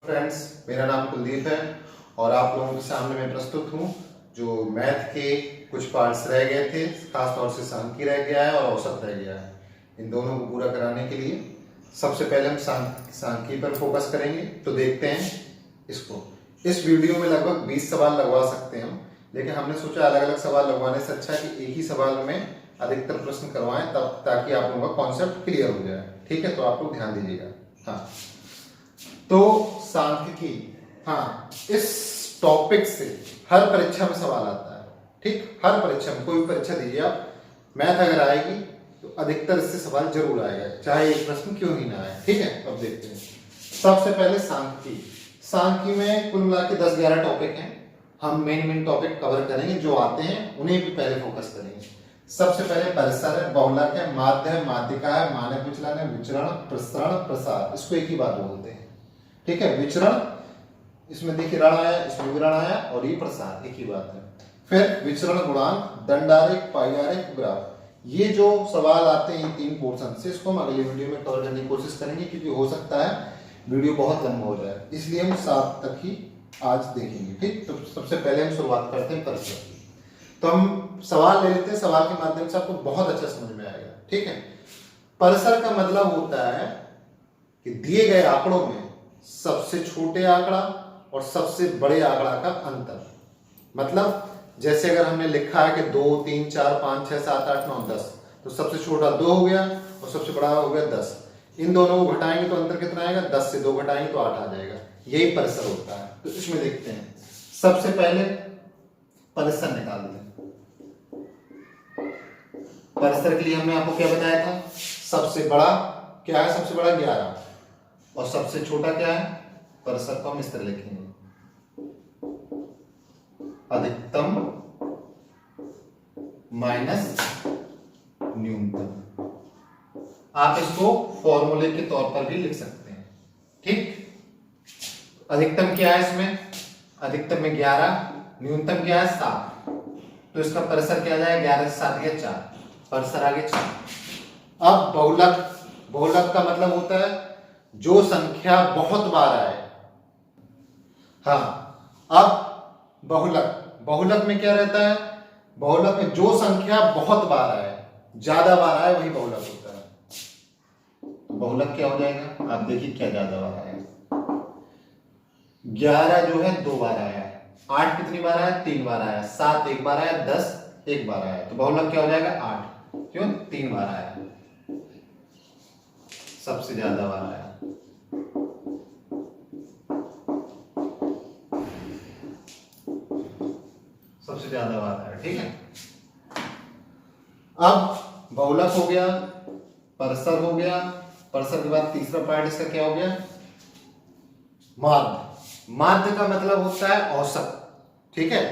Friends, मेरा नाम कुलदीप है और आप लोगों के सामने मैं प्रस्तुत हूँ। जो मैथ के कुछ पार्ट्स रह गए थे, खास तौर से सांख्यिकी रह गया है और औसत रह गया है, इन दोनों को पूरा कराने के लिए सबसे पहले हम सांख्यिकी पर फोकस करेंगे। तो देखते हैं इसको। इस वीडियो में लगभग 20 सवाल लगवा सकते हैं हम, लेकिन हमने सोचा अलग अलग सवाल लगवाने से अच्छा है कि एक ही सवाल में अधिकतर प्रश्न करवाएं, तब ताकि आप लोगों का कॉन्सेप्ट क्लियर हो जाए। ठीक है, तो आप लोग ध्यान दीजिएगा। हाँ, तो सांख्यिकी, हाँ, इस टॉपिक से हर परीक्षा में सवाल आता है। ठीक, हर परीक्षा में, कोई भी परीक्षा दीजिए आप, मैथ अगर आएगी तो अधिकतर इससे सवाल जरूर आएगा, चाहे एक प्रश्न क्यों ही ना आए। ठीक है, अब देखते हैं। सबसे पहले सांख्यिकी। सांख्यिकी में कुल मिला के 10-11 टॉपिक हैं। हम मेन टॉपिक कवर करेंगे, जो आते हैं उन्हें भी पहले फोकस करेंगे। सबसे पहले परिसर है, बहुलक है, माध्य है, माध्यिका है, मानक विचलन है, विचरण, प्रसरण, प्रसार, इसको एक ही बात बोलते हैं। ठीक है, विचरण, इसमें देखिए ऋण आया, इसमें भी ऋण आया, और ये प्रसार, एक ही बात है। फिर विचरण गुणांक, दंडारेख, पाइयारेख, ग्राफ, ये जो सवाल आते हैं इन 3 पोर्शन से, इसको हम अगले वीडियो में कवर करने की कोशिश करेंगे, क्योंकि हो सकता है वीडियो बहुत लंबा हो जाए, इसलिए हम 7 तक ही आज देखेंगे। ठीक, तो सबसे पहले हम शुरुआत करते हैं परिसर की। तो हम सवाल ले लेते हैं, सवाल के माध्यम से आपको बहुत अच्छा समझ में आएगा। ठीक है, परिसर का मतलब होता है कि दिए गए आंकड़ों में सबसे छोटे आंकड़ा और सबसे बड़े आंकड़ा का अंतर। मतलब जैसे अगर हमने लिखा है कि 2, 3, 4, 5, 6, 7, 8, 9, 10, तो सबसे छोटा 2 हो गया और सबसे बड़ा हो गया 10। इन दोनों को घटाएंगे तो अंतर कितना आएगा? 10 से 2 घटाएंगे तो 8 आ जाएगा। यही परिसर होता है। तो इसमें देखते हैं, सबसे पहले परिसर निकालते हैं। परिसर के लिए हमने आपको क्या बताया था? सबसे बड़ा क्या है? सबसे बड़ा 11, और सबसे छोटा क्या है? परिसर को हम इस तरह लिखेंगे, अधिकतम माइनस न्यूनतम। आप इसको फॉर्मूले के तौर पर भी लिख सकते हैं। ठीक, अधिकतम क्या है इसमें? अधिकतम में 11, न्यूनतम क्या है? 7, तो इसका परिसर क्या आ जाएगा? 11 से 7 गया 4, परिसर आगे 4। अब बहुलक, बहुलक का मतलब होता है जो संख्या बहुत बार आए। हाँ, अब बहुलक, बहुलक में क्या रहता है? बहुलक में जो संख्या बहुत बार आए, ज्यादा बार आए, वही बहुलक होता है। तो बहुलक क्या हो जाएगा? आप देखिए क्या ज्यादा बार आया। 11 जो है 2 बार आया है, 8 कितनी बार आया? 3 बार आया, 7 1 बार आया, 10 1 बार आया, तो बहुलक क्या हो जाएगा? 8। क्यों? 3 बार आया, सबसे ज्यादा बार आया। सबसे ज्यादा बार आया। ठीक है, अब बहुलक हो गया, परिसर हो गया। परिसर के बाद तीसरा पार्ट इसका क्या हो गया? माध्य। माध्य का मतलब होता है औसत। ठीक है,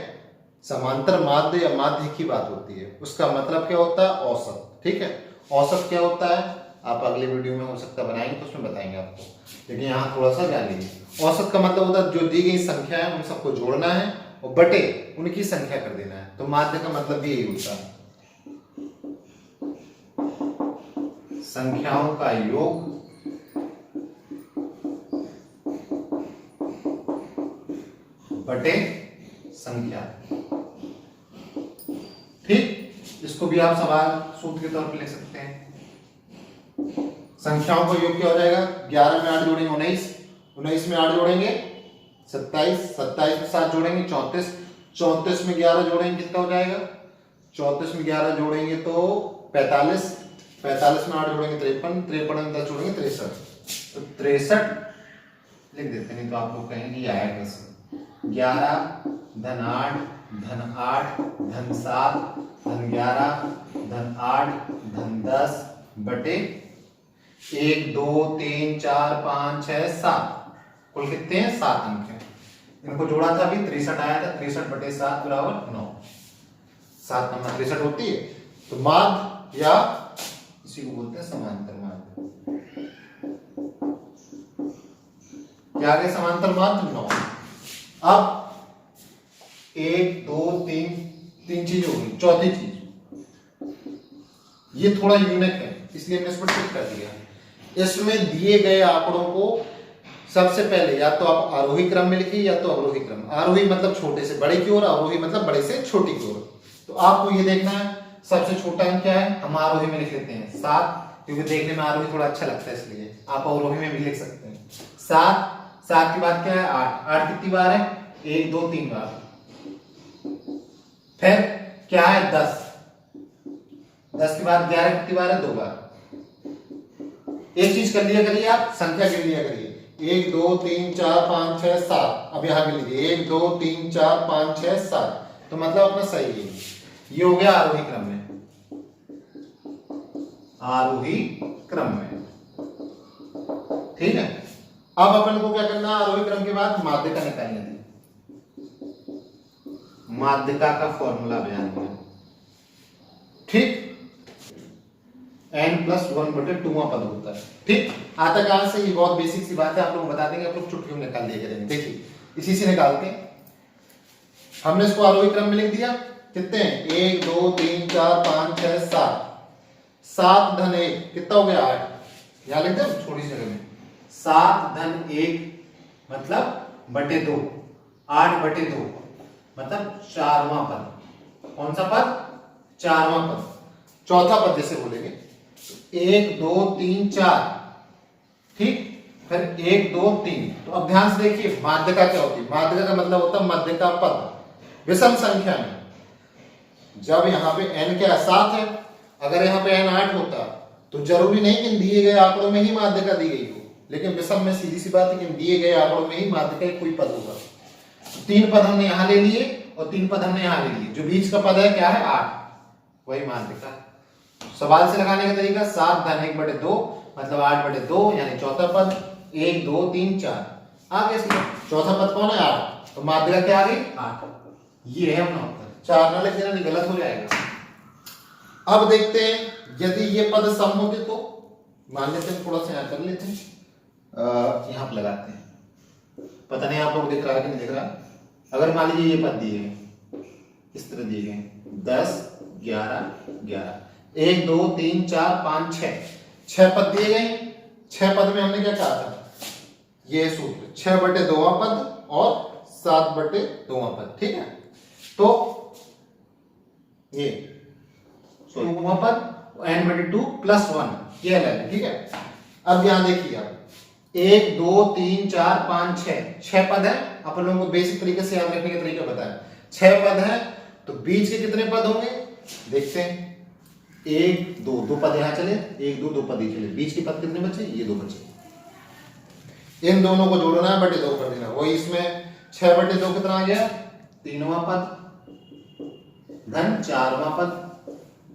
समांतर माध्य या माध्य की बात होती है, उसका मतलब क्या होता है? औसत। ठीक है, औसत क्या होता है आप अगले वीडियो में हो सकता है बनाएंगे तो उसमें बताएंगे आपको, लेकिन यहाँ थोड़ा सा जान लीजिए। औसत का मतलब होता है जो दी गई संख्या है उन सबको जोड़ना है और बटे उनकी संख्या कर देना है। तो माध्य का मतलब भी यही होता है, संख्याओं का योग बटे संख्या। ठीक, इसको भी आप सवाल सूत्र के तौर पर लिख सकते हैं। संख्याओं का योग क्या हो जाएगा? 11 में 8 जोड़ेंगे 19, 19 में 8 जोड़ेंगे 27, 27 में 7 जोड़ेंगे 34, 34 में 11 जोड़ेंगे कितना हो जाएगा? 34 में 11 जोड़ेंगे तो 45, 45 में 8 जोड़ेंगे 53, 53 में 10 जोड़ेंगे 63, तो 63 लिख देते हैं, नहीं तो आप लोग कहेंगे ये आया कैसे? 11 धन 8 धन 8 धन 7 धन 11 धन 8 धन 10 बटे 1 2 3 4 5 6 7, कुल कितने हैं? 7 अंक हैं। इनको जोड़ा था अभी 63 आया था, 63 बटे 7 बराबर 9, 7 नंबर 63 होती है। तो माध्य या इसी को बोलते हैं समांतर माध्य। क्या आ गया? समांतर माध्य 9। अब 1 2 3 3 चीज होगी, चौथी चीज ये थोड़ा यूनिक है, इसलिए हमने इसको टिक कर दिया। इसमें दिए गए आंकड़ों को सबसे पहले या तो आप आरोही क्रम में लिखिए या तो अवरोही क्रम। आरोही मतलब छोटे से बड़े की ओर, अवरोही मतलब बड़े से छोटी की ओर। तो आपको ये देखना है सबसे छोटा अंक क्या है, हम आरोही में लिख लेते हैं 7, क्योंकि देखने में आरोही थोड़ा अच्छा लगता है, इसलिए आप अवरोही में भी लिख सकते हैं 7। 7 की बात क्या है 8। 8 कितनी बार है 1 2 3 बार। फिर क्या है 10। 10 के बाद 11 कितनी बार है 2 बार। एक चीज कर लिया करिए, आप संख्या गिन लिया करिए 1 2 3 4 5 6 7। अब यहां गिन लीजिए 1 2 3 4 5 6 7, तो मतलब अपना सही है। ये हो गया आरोही क्रम में, आरोही क्रम में, ठीक है। अब अपन को क्या करना है, आरोही क्रम के बाद माध्यिका निकालनी थी। माध्यिका का फॉर्मूला बयान किया, ठीक। n+1/2वां पद होता है, ठीक। आता कहां से, ये बहुत बेसिक सी बात है, आप लोग बता देंगे, आप लोग चुटकी में निकाल दिया करेंगे। देखिए इसी से निकालते हैं। हमने इसको आरोही क्रम में लिख दिया, कितने 1 2 3 4 5 6 7। 7 धन 1 कितना हो गया 8। यहां लिख दे छोटी सी जगह में 7 धन 1 मतलब बटे 2, 8 बटे 2 मतलब 4वां पद। कौन सा पद, 4वां पद। चौथा पद जैसे बोलेंगे 1 2 3 4, ठीक। फिर 1 2 3। तो अब ध्यान से देखिए माध्यिका क्या होती है। माध्यिका का मतलब होता है माध्यिका पद विषम संख्या में। जब यहाँ पे n क्या 7 है, अगर यहाँ पे n 8 होता तो जरूरी नहीं कि दिए गए आंकड़ों में ही माध्यिका दी गई हो, लेकिन विषम में सीधी सी बात है कि दिए गए आंकड़ों में ही माध्यिका कोई पद होगा। 3 पद हमने यहाँ ले लिए और 3 पद हमने यहाँ ले लिए, जो बीच का पद है क्या है 8, वही माध्यिका। सवाल से लगाने का तरीका 7 धन 1/2 मतलब 8/2 यानी चौथा पद 1 2 3 4। आगे से चौथा पद कौन है 8, तो माध्यिका क्या आ गई 8। ये है अपना उत्तर। 4 ना लिख देना, नहीं गलत हो जाएगा। अब देखते हैं यदि ये पद सम होते तो, मान लेते हैं थोड़ा सा यहाँ कर लेते हैं, यहाँ पर लगाते हैं, पता नहीं आप लोग दिख रहा है कि नहीं दिख रहा। अगर मान लीजिए ये पद दिए गए इस तरह दिए गए 10 11 11, 1 2 3 4 5 6 पद दिए गए। 6 पद में हमने क्या कहा था, ये सूत्र 6/2वां पद और 7/2वां पद, ठीक है। तो ये वहां पर n/2 + 1 ये अलग है, ठीक है। अब यहां देखिए आप 1 2 3 4 5 6 पद है। अपन लोगों को बेसिक तरीके से याद रखने का तरीका बताया। 6 पद है तो बीच के कितने पद होंगे देखते हैं। 1 2 2 पद यहां चले, 1 2 2 पद ही चले, बीच के पद कितने बचे, ये 2 बचे। इन दोनों को जोड़ना है, बटे 2 कर देना, वही इसमें 6/2 कितना आ गया 3वां पद धन 4वां पद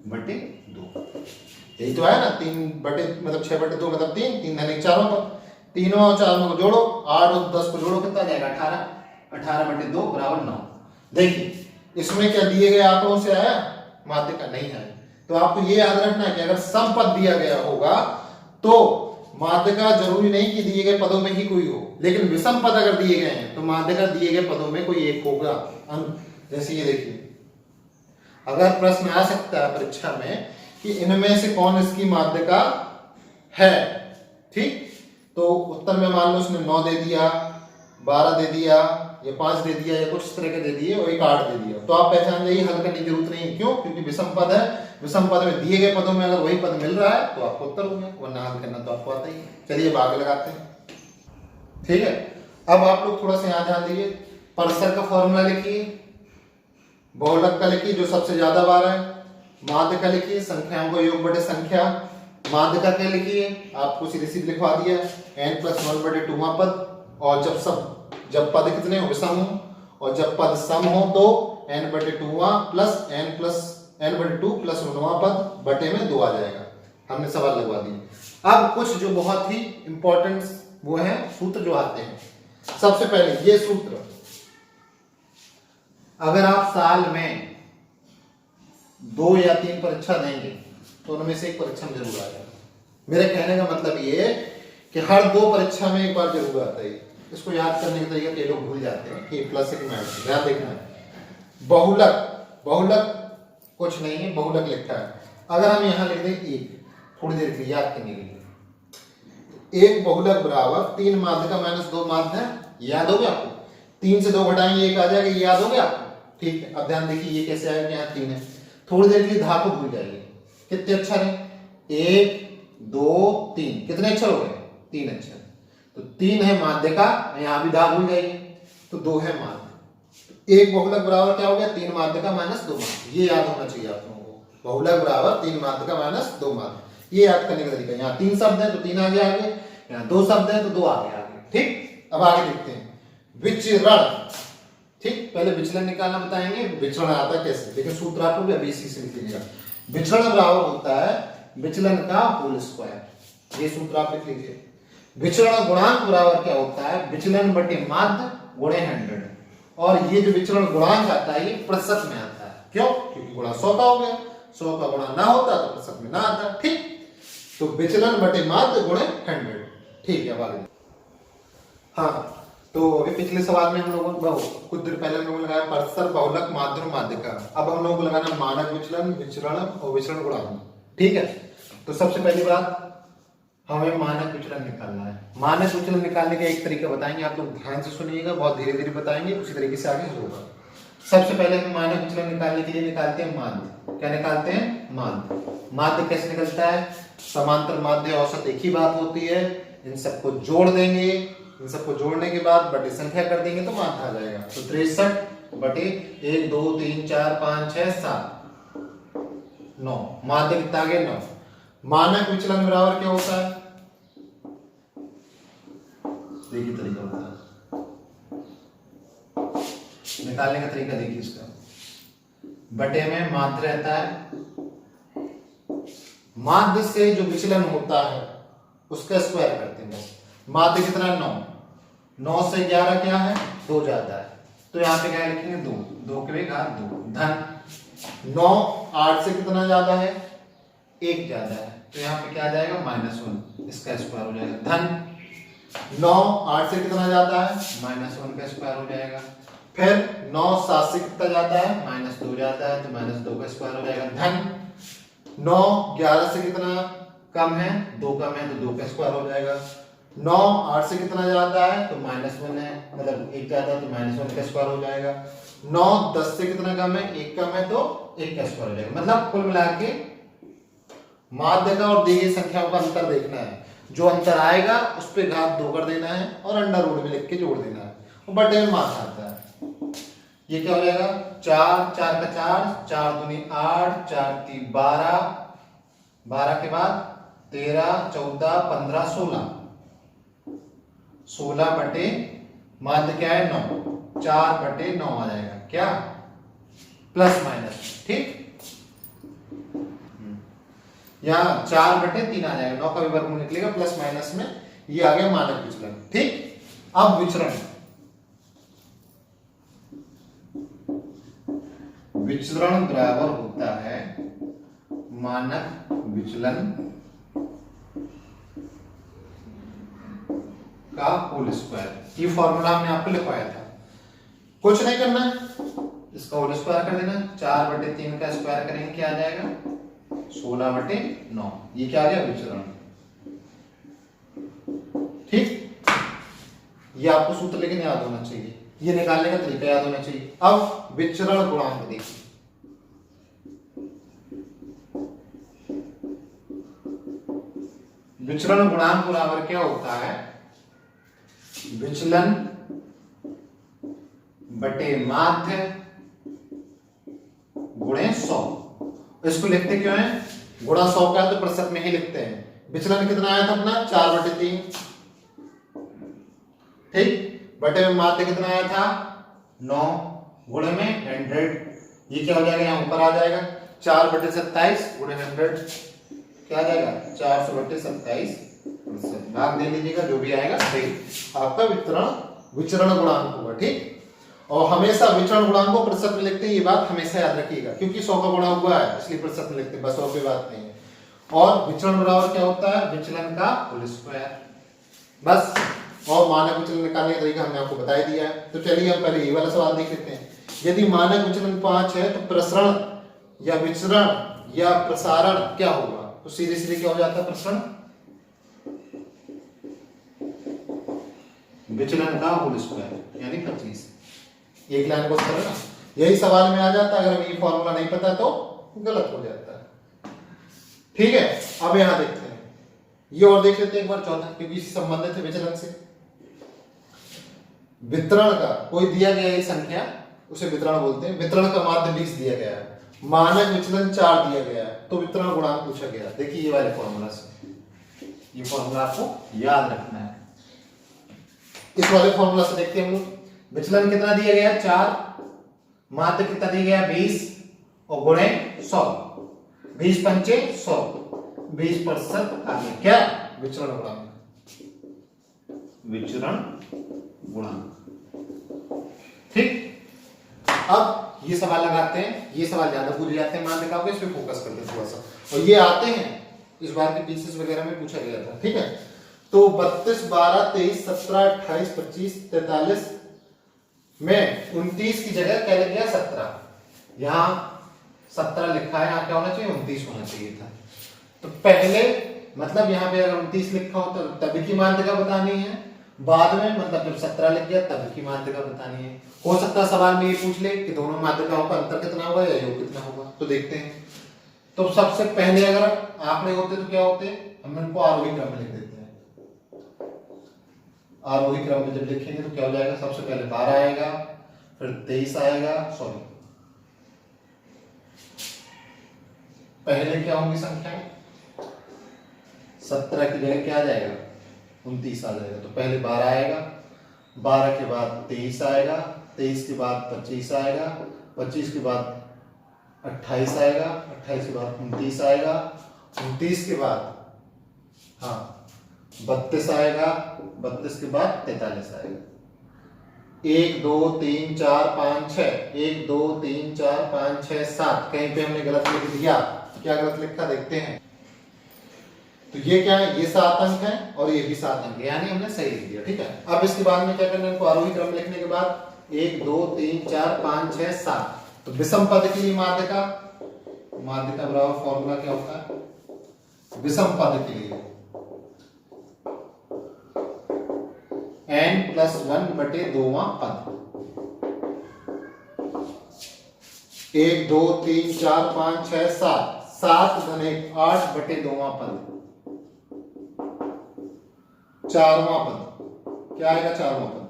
बटे 2। यही तो है ना, 3 बटे मतलब 6/2 मतलब 3 3 धन 1 4वां पद। 3वां और 4वां को जोड़ो, 8 और 10 को जोड़ो, कितना जाएगा 18। 18/2 = 9। देखिए इसमें क्या दिए गए आंकड़ों से आया, माध्यिका नहीं है। तो आपको ये याद रखना है कि अगर सम पद दिया गया होगा तो माध्यिका जरूरी नहीं कि दिए गए पदों में ही कोई हो, लेकिन विषम पद अगर दिए गए हैं तो माध्यिका दिए गए पदों में कोई एक होगा। जैसे ये देखिए, अगर प्रश्न आ सकता है परीक्षा में कि इनमें से कौन इसकी माध्यिका है, ठीक। तो उत्तर में मान लो उसने 9 दे दिया, 12 दे दिया या 5 दे दिया या कुछ इस तरह के दे दिए और एक 8 दे दिया, तो आप पहचान जाइए, हल करने की जरूरत नहीं। क्यों, क्योंकि विषम पद है। विषम पद में दिए गए पदों में अगर वही पद मिल रहा है तो आपको उत्तर हो गया, वरना हल करना तो आपको आता ही है। चलिए अब आगे लगाते हैं, ठीक है। अब आप लोग थोड़ा सा यहाँ ध्यान दीजिए, परसर का फॉर्मूला लिखिए, बहुलक का लिखिए जो सबसे ज्यादा बार है, माध्यिका लिखिए संख्याओं का योग बटे संख्या। माध्यिका क्या लिखिए, आपको सीधे सीधे लिखवा दिया n+1/2वां पद, और जब पद कितने हो विषम हो, और जब पद सम हो तो n/2वां प्लस n/2 + 1वां पद बटे में 2 आ जाएगा। हमने सवाल लगवा दिए। अब कुछ जो बहुत ही इंपॉर्टेंट वो है सूत्र जो आते हैं। सबसे पहले ये सूत्र, अगर आप साल में 2 या 3 परीक्षा देंगे तो उनमें से एक परीक्षा में जरूर आएगा। मेरे कहने का मतलब ये है कि हर 2 परीक्षा में एक बार जरूर आता है। इसको याद करने का तरीका कई लोग भूल जाते हैं कि +1 माइनस, ध्यान देखना है। बहुलक कुछ नहीं है, बहुलक लिखा है। अगर हम यहाँ लिख दें 1, थोड़ी देर के लिए याद करने के लिए, एक बहुलक बराबर 3 माध्य का माइनस 2 माध्य है, याद हो गया आपको? 3 से 2 घटाएंगे 1 आ जाएगा, ये याद हो गया आपको? ठीक है, अब ध्यान देखिए ये कैसे आएगा, यहाँ 3 है, थोड़ी देर के लिए धातु भूल जाइए। कितने अक्षर है? 1 2 3, कितने अक्षर हो गए? 3 अक्षर। तो 3 है माध्य का, यहाँ भी धा भूल जाइए, तो 2 है माध्य। एक बहुलक बराबर क्या हो गया? 3 माध्य का माइनस 2 माध्य, ये याद होना चाहिए आप लोगों को। बहुलक बराबर 3 माध्य का माइनस 2 माध्य, ये याद करने का तरीका। यहाँ 3 शब्द है तो 3 आगे आगे, यहाँ 2 शब्द है तो 2 आगे आगे। ठीक, अब आगे देखते हैं विचरण। ठीक, पहले विचलन निकालना बताएंगे, विचरण आता कैसे, लेकिन सूत्र आपको अभी इसी से लिख लीजिएगा। विचरण बराबर होता है विचलन का होल स्क्वायर, ये सूत्र आप लिख लीजिए। विचरण गुणांक बराबर क्या होता है? विचलन बटे माध्य गुणे 100। और ये जो विचरण गुणांक आता है ये प्रतिशत में आता है, क्यों? क्योंकि गुणा 100 का हो गया, 100 का गुणा ना होता तो प्रतिशत में ना आता। ठीक, तो विचलन बटे माध्य गुणे 100। ठीक है, अब आगे। हाँ, तो अभी पिछले सवाल में हम लोगों को कुछ देर पहले हम लोगों ने लगाया परस्पर बहुलक माध्य और माध्य का। अब हम लोगों को लगाना मानक विचलन, विचरण और विचरण गुणांक। ठीक है, तो सबसे पहली बात हमें मानक विचलन निकालना है। मानक विचलन निकालने का एक तरीका बताएंगे, आप लोग ध्यान से सुनिएगा, बहुत धीरे धीरे बताएंगे, उसी तरीके से आगे होगा। सबसे पहले हम मानक विचलन निकालने के लिए निकालते हैं माध्य। क्या निकालते हैं? माध्य। माध्य कैसे निकलता है? समांतर माध्य औसत एक ही बात होती है, इन सबको जोड़ देंगे, इन सबको जोड़ने के बाद बटे संख्या कर देंगे तो माध्य आ जाएगा। तो 63 बटे 1 2 3 4 5 6 7 9, माध्य कितना आ गया? 9। मानक विचलन बराबर क्या होता है? देखिए तरीका होता है निकालने का तरीका, देखिए इसका। बटे में माध्य रहता है, माध्य से जो विचलन होता है उसका स्क्वायर करते हैं बस। माध्य कितना है? 9। 9 से 11 क्या है? 2 जाता है, तो यहाँ पे क्या लिखेंगे? 2। 2 के घात 2 धन 9। 8 से कितना ज्यादा है? 1 ज्यादा है, तो यहाँ पे क्या आ जाएगा? -1, इसका स्क्वायर हो जाएगा धन 9। 8 से कितना जाता है? -1 का स्क्वायर हो जाएगा। फिर 9 7 से कितना जाता है? -2 जाता है, तो -2 का स्क्वायर हो जाएगा धन 9। 11 से कितना कम है? 2 कम है, तो 2 का स्क्वायर हो जाएगा। 9 8 से कितना जाता है? तो -1 है, मतलब 1 जाता है, तो -1 का स्क्वायर हो जाएगा। 9 10 से कितना कम है? 1 कम है, तो 1 का स्क्वायर हो जाएगा। मतलब कुल मिला के माध्य का और दी गई संख्याओं का अंतर देखना है, जो अंतर आएगा उस पे घात 2 कर देना है और अंडर रूट में लिख के जोड़ देना है, और बटे में माध्य आता है। ये क्या हो जाएगा? 4 4 का 4, 4 दूनी 8, 4 3 12, 12 के बाद 13 14 15 16, 16 बटे माध्य क्या है? 9, 4 बटे 9 आ जाएगा, क्या? Plus minus. ठीक, यहाँ 4 बटे 3 आ जाएगा, 9 का भी वर्गमूल निकलेगा, प्लस माइनस में ये आ गया मानक विचलन। ठीक, अब विचरण। विचरण बराबर होता है मानक विचलन का होल स्क्वायर। ये फॉर्मूला हमने आपको लिखवाया था, कुछ नहीं करना है, इसका होल स्क्वायर कर देना। 4 बटे 3 का स्क्वायर करेंगे, क्या आ जाएगा? 16 बटे 9। ये क्या आ गया? विचरण। ठीक, ये आपको सूत्र लेकिन याद होना चाहिए, ये निकालने का तरीका याद होना चाहिए। अब विचरण गुणांक देखिए, विचरण गुणांक बराबर क्या होता है? विचलन बटे माध्य गुणे 100। इसको लिखते क्यों है? गुणा 100 का है तो प्रतिशत में ही लिखते हैं। विचलन कितना आया था अपना? 4 बटे 3। ठीक, बटे में माध्य कितना आया था? 9, गुणे में 100। ये क्या हो जाएगा? यहाँ ऊपर आ जाएगा 4 बटे 27 गुणे 100, क्या आ जाएगा? 400 बटे 27। भाग दे लीजिएगा, जो भी आएगा सही आपका विचरण गुणांक होगा। ठीक, और हमेशा विचरण गुणांक को प्रतिशत में लिखते हैं, ये बात हमेशा याद रखिएगा, क्योंकि 100 का गुणा हुआ है इसलिए प्रतिशत में लिखते हैं, बस और कोई बात नहीं है। और विचरण बराबर क्या होता है? विचलन का होल स्क्वायर, बस। और मानक विचलन निकालने का तरीका हमने आपको बता दिया है। तो चलिए हम पहले ये वाला सवाल देख लेते हैं। यदि मानक विचलन 5 है तो प्रसरण या विचरण या प्रसारण क्या होगा? तो सीधे सीधे क्या हो जाता है? प्रसरण। विचलन का होल स्क्वायर यानी 25। एक लाइन को करो ना, यही सवाल में आ जाता, अगर हमें ये फॉर्मूला नहीं पता तो गलत हो जाता है। ठीक है, अब यहां देखते हैं, ये और देख लेते हैं एक बार चौथा, क्योंकि इसी संबंधित है विचलन से। वितरण का कोई दिया गया ये संख्या, उसे वितरण बोलते हैं। वितरण का माध्य 20 दिया गया है, मानक विचलन 4 दिया गया है, तो वितरण गुणांक पूछा गया। देखिए ये वाले फॉर्मूला से, ये फॉर्मूला आपको याद रखना है। इस वाले फॉर्मूला से देखते हैं हम लोग, विचलन कितना दिया गया 4, माध्य कितना दिया गया 20 और गुणे 100, 20 पंचे 100, 20% आ गया क्या विचरण गुणांक, विचरण गुणांक। ठीक, अब ये सवाल लगाते हैं, ये सवाल ज्यादा पूछ जाते हैं माध्यिका को, इस पे फोकस करते हैं थोड़ा सा, और ये आते हैं इस बार के पीसीएस वगैरह में पूछा गया था। ठीक है, तो 32, 12, 23, 17, 28, 25, 43 में 29 की जगह क्या लग गया 17, यहाँ 17 लिखा है, यहाँ क्या होना चाहिए 29 होना चाहिए था। तो पहले मतलब यहाँ पे अगर 29 लिखा हो तो तभी की माध्यिका बतानी है, बाद में मतलब जब 17 लिख गया तब की माध्यिका बतानी है। हो सकता है सवाल में ये पूछ ले कि दोनों माध्यिकाओं का अंतर कितना होगा या योग कितना होगा, तो देखते हैं। तो सबसे पहले अगर आंकड़े होते तो क्या होते, हम इनको आरोही क्रम में लिख देते हैं। आरोही क्रम में जब लिखेंगे तो क्या हो जाएगा, सबसे पहले 12 आएगा, फिर 23 आएगा, सॉरी पहले क्या होंगी संख्याएं, 17 की जगह क्या आ जाएगा 29 आ जाएगा। तो पहले 12 आएगा, 12 के बाद 23 आएगा, 23 के बाद 25 आएगा, 25 के बाद 28 आएगा, 28 के बाद 29 आएगा, 29 के बाद हाँ 32 आएगा, 32 के बाद 43 आएगा। 1 2 3 4 5 6, 1 2 3 4 5 6 7, कहीं पे हमने गलत लिख दिया, क्या गलत लिखा देखते हैं। तो ये क्या है, ये 7 अंक है और ये भी 7 अंक है, यानी हमने सही लिख दिया। ठीक है, अब इसके बाद में क्या करना है, इनको आरोही क्रम लिखने के बाद 1 2 3 4 5 6 7, तो विषम पद के लिए माध्यिका, माध्यिका बराबर फॉर्मूला क्या होता है, विषम पद के लिए n+1/2वां पद, 1 2 3 4 5 6 7, 7 × 1 8/2वां पद, 4वां पद क्या आएगा, 4वां पद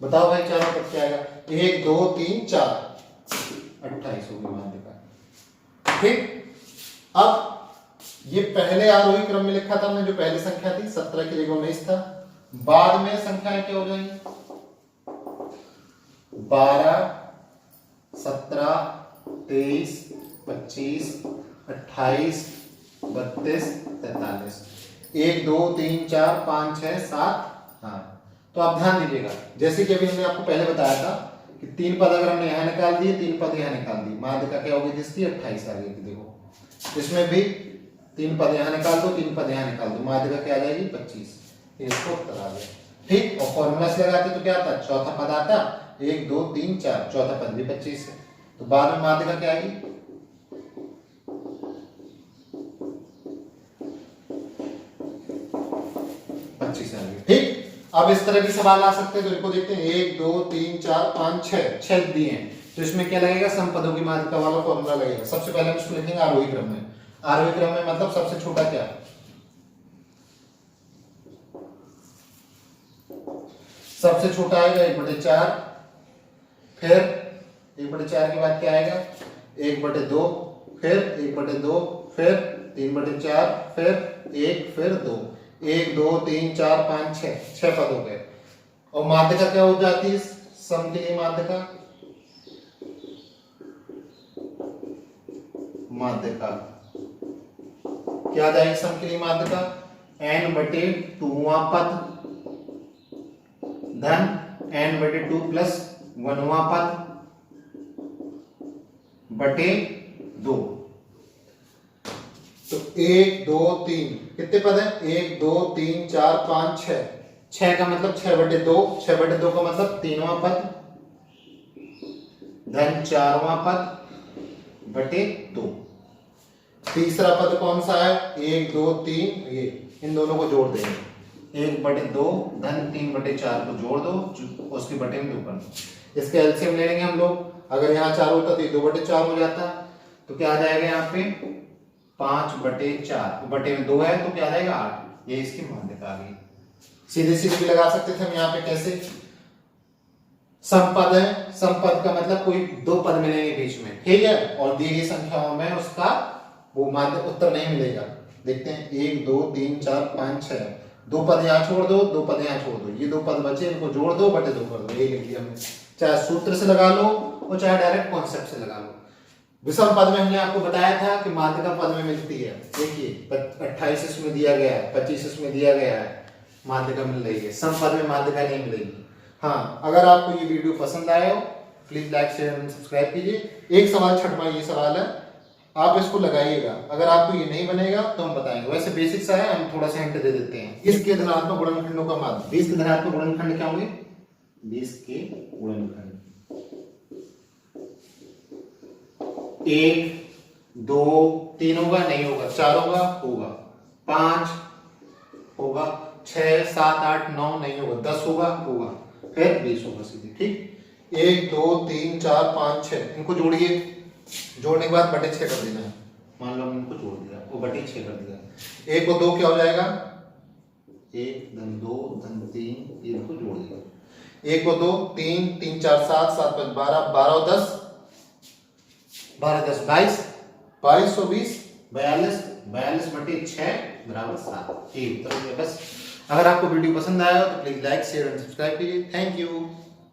बताओ भाई, 4वां पद क्या आएगा, 1 2 3 4 28 होगी माध्यिका। ठीक, अब ये पहले आरोही क्रम में लिखा था हमने, जो पहली संख्या थी 17 की जगह 19 था, बाद में संख्याएं क्या हो जाएंगी 12 17 23 25 28 32 43, 1 2 3 4 5 6 7। हाँ, तो आप ध्यान दीजिएगा, जैसे कि अभी हमने आपको पहले बताया था कि 3 पद अगर हमने यहाँ निकाल दिए, 3 पद यहाँ निकाल दिए, माध्यिका क्या होगी इसकी 28 आ गई थी। देखो इसमें भी 3 पद यहाँ निकाल दो, 3 पद यहाँ निकाल दो, माध्यिका क्या आ जाएगी 25, इसको उत्तर आ गया। ठीक, और फॉर्मूला से लगाते तो क्या आता, चौथा पद आता 1 2 3 4, चौथा पद भी 25 है, तो बाद में माध्यिका क्या आएगी 25 आएगी। ठीक, अब इस तरह के सवाल आ सकते हैं, तो इनको देखते हैं 1 2 3 4 5 6 दिए हैं, तो इसमें क्या लगेगा, समपदों की माध्यिका वाला फॉर्मूला लगेगा। सबसे पहले हम इसको लिखेंगे आरोही क्रम में, आरोही क्रम में मतलब सबसे छोटा क्या, सबसे छोटा आएगा 1/4, फिर 1/4 के बाद क्या आएगा 1/2, फिर 1/2, फिर 3/4, फिर 1, फिर 2, 1 2 3 4 5 6 पद हो गए। और माध्यिका क्या हो जाती है सम के लिए, माध्यिका माध्यिका क्या आ जाएगी सम के लिए, माध्यिका n/2वां पद धन n/2 + 1वां पद बटे 2। तो 1 2 3 कितने पद है, 1 2 3 4 5 6, 6 का मतलब 6/2, 6/2 का मतलब 3वां पद धन 4वां पद बटे 2। तीसरा पद कौन सा है, 1 2 3, ये इन दोनों को जोड़ देंगे, 1/2 धन 3/4 को जोड़ दो, उसके बटे में 2 कर दो। इसके एलसीएम ले लेंगे हम लोग। अगर यहाँ 4 होता तो ये 2/4 हो जाता, तो क्या आ जाएगा यहाँ पे 5/4, बटे में 2 है तो क्या आ जाएगा 8। ये इसकी माध्यता आ गई। सीधे सीधे भी लगा सकते थे हम यहाँ पे। कैसे? समपद है, समपद का मतलब कोई दो पद मिलेंगे बीच में, ठीक है, और दी गई संख्याओं में उसका वो माध्य उत्तर नहीं मिलेगा। देखते हैं 1 2 3 4 5 6, 2 पद यहाँ छोड़ दो, 2 पद यहाँ छोड़ दो, ये 2 पद बचे, इनको जोड़ दो, बटे 2 कर दो। ये लिख लिया हमने। चाहे सूत्र से लगा लो और चाहे डायरेक्ट कॉन्सेप्ट से लगा लो। विषम पद में हमने आपको बताया था कि माध्यिका पद में मिलती है। देखिए 28 इसमें दिया गया है, 25 इसमें दिया गया है, माध्यिका मिल रही है। सम पद में माध्यिका नहीं मिलेगी। हाँ, अगर आपको ये वीडियो पसंद आया हो please like share and subscribe कीजिए। एक सवाल छठवां ये सवाल है, आप इसको लगाइएगा। अगर आपको ये नहीं बनेगा तो हम बताएंगे। वैसे बेसिक सा है, हम थोड़ा सा हिंट दे देते हैं। इसके धनात्मक गुणनखंडों का माध्य। 20 के धनात्मक गुणनखंड क्या होंगे? 20 के गुणनखंड 1 2 3 होगा, नहीं होगा, 4 होगा, होगा, 5 होगा, 6 7 8 9 नहीं होगा, 10 होगा, होगा, फिर 20 होगा सीधे। ठीक, 1 2 3 4 5 6, इनको जोड़िए। जोड़ने के बाद बटे 6 कर देना है। मान लो हमने इनको जोड़ दिया, वो बटे 6 कर दिया। 1 और 2 क्या हो जाएगा? 1 धन 2 धन 3, ये इनको जोड़ दिया। 1 और 2 3 3 4 7 7 5 12 12 और 10 12 10 22 22 और 20 42 42 बटे 6 बराबर 7। ठीक, तो बस। अगर आपको वीडियो पसंद आया हो तो please like share and subscribe कीजिए। Thank you.